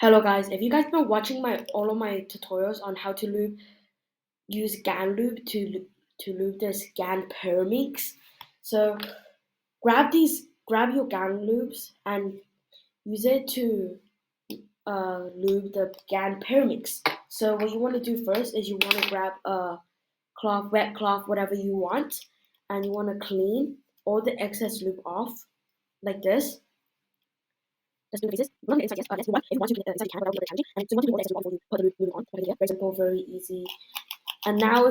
Hello guys, if you guys been watching all of my tutorials on how to use GAN lube to lube this GAN Pyraminx. So grab your GAN lubes and use it to lube the GAN Pyraminx. So what you want to do first is you want to grab a cloth, wet cloth, whatever you want, and you want to clean all the excess lube off like this. Just do the faces. Run the inside, yes. Yes, you want. If you want to do the inside, you can, without being challenging. And so you want to do all the extra before you put the lube on. Like here, very simple, very easy. And now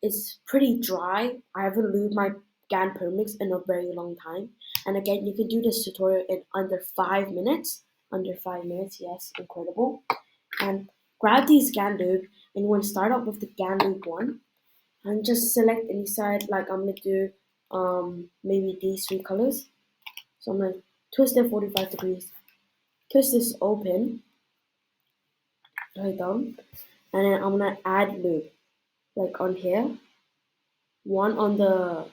it's pretty dry. I haven't lubed my GAN Pyraminx in a very long time. And again, you can do this tutorial in under 5 minutes. Under 5 minutes, yes, incredible. And grab these GAN lube, and you want to start off with the GAN lube one, and just select any side. Like I'm gonna do maybe these 3 colors. So I'm gonna twist it 45 degrees. Twist this open, right down, and then I'm gonna add lube, like on here, one on the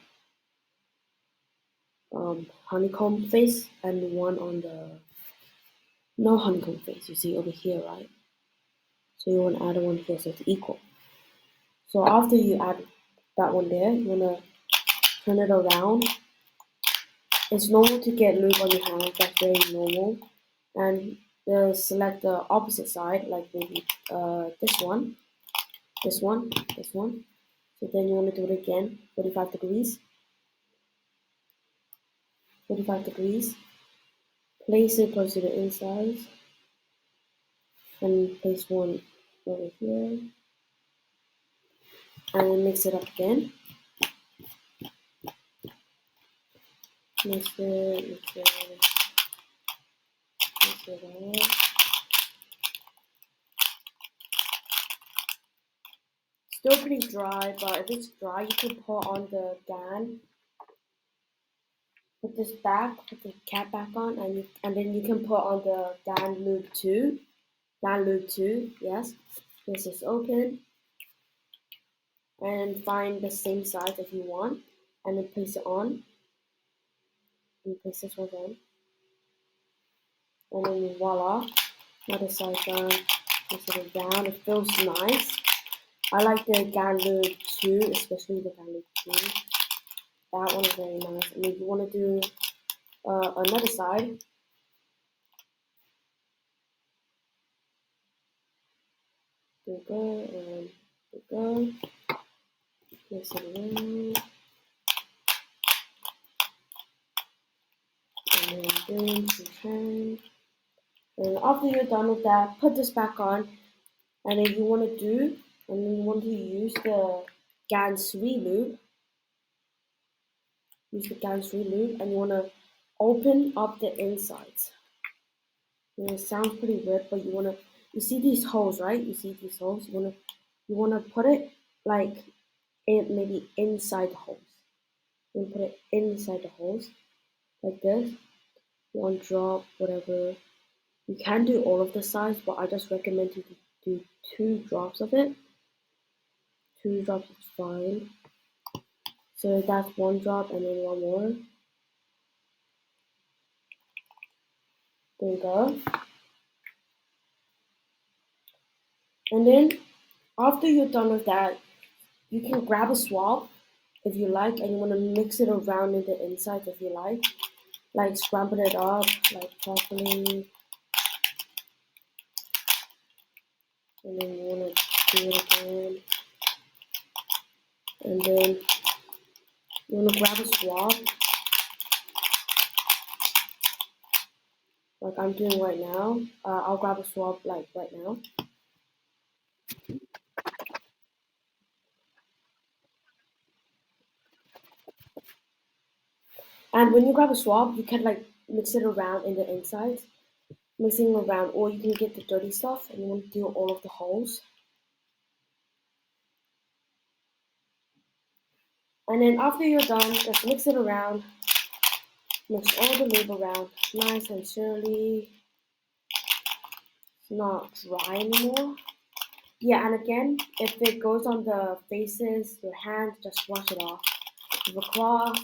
honeycomb face and one on the no honeycomb face. You see over here, right? So you want to add one here so it's equal. So after you add that one there, you want to turn it around. It's normal to get lube on your hands. That's very normal. And select the opposite side, like maybe this one. So then you want to do it again, 45 degrees. 45 degrees. Place it close to the inside. And place one over here. And then mix it up again. Mix it up. Still pretty dry, but if it's dry, you can put on the GAN. Put this back, put the cap back on, and then you can put on the GAN lube 2. GAN lube 2, yes. This is open. And find the same size if you want, and then place it on. And place this one on. And then voila, another side done. Place it down. It feels nice. I like the GAN lube 2, especially the GAN lube 2. That one is very nice. And if you want to do another side, there you go, and there you go. Mix it around. And then boom, turn. And after you're done with that, put this back on. And then you want to use the GAN 3 lube. Use the GAN 3 lube, and you want to open up the insides. And it sounds pretty weird, but you see these holes, right? You see these holes. You wanna put it like maybe inside the holes. You put it inside the holes like this. One drop, whatever. You can do all of the sides, but I just recommend you to do 2 drops of it. 2 drops is fine. So that's 1 drop, and then 1 more. There you go. And then after you're done with that, you can grab a swab if you like, and you want to mix it around in the inside if you like scramble it up like properly, and then you want to do it again, and then you want to grab a swab like I'm doing right now. I'll grab a swab like right now. And when you grab a swab, you can like mix it around in the insides, mixing around, or you can get the dirty stuff and you want to do all of the holes. And then after you're done, just mix it around, mix all the lube around, nice and surely. It's not dry anymore. Yeah, and again, if it goes on the faces, your hands, just wash it off with a cloth,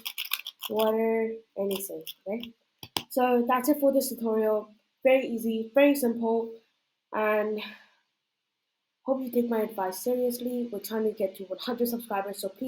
water, anything, okay? So that's it for this tutorial. Very easy, very simple. And hope you take my advice seriously. We're trying to get to 100 subscribers, so please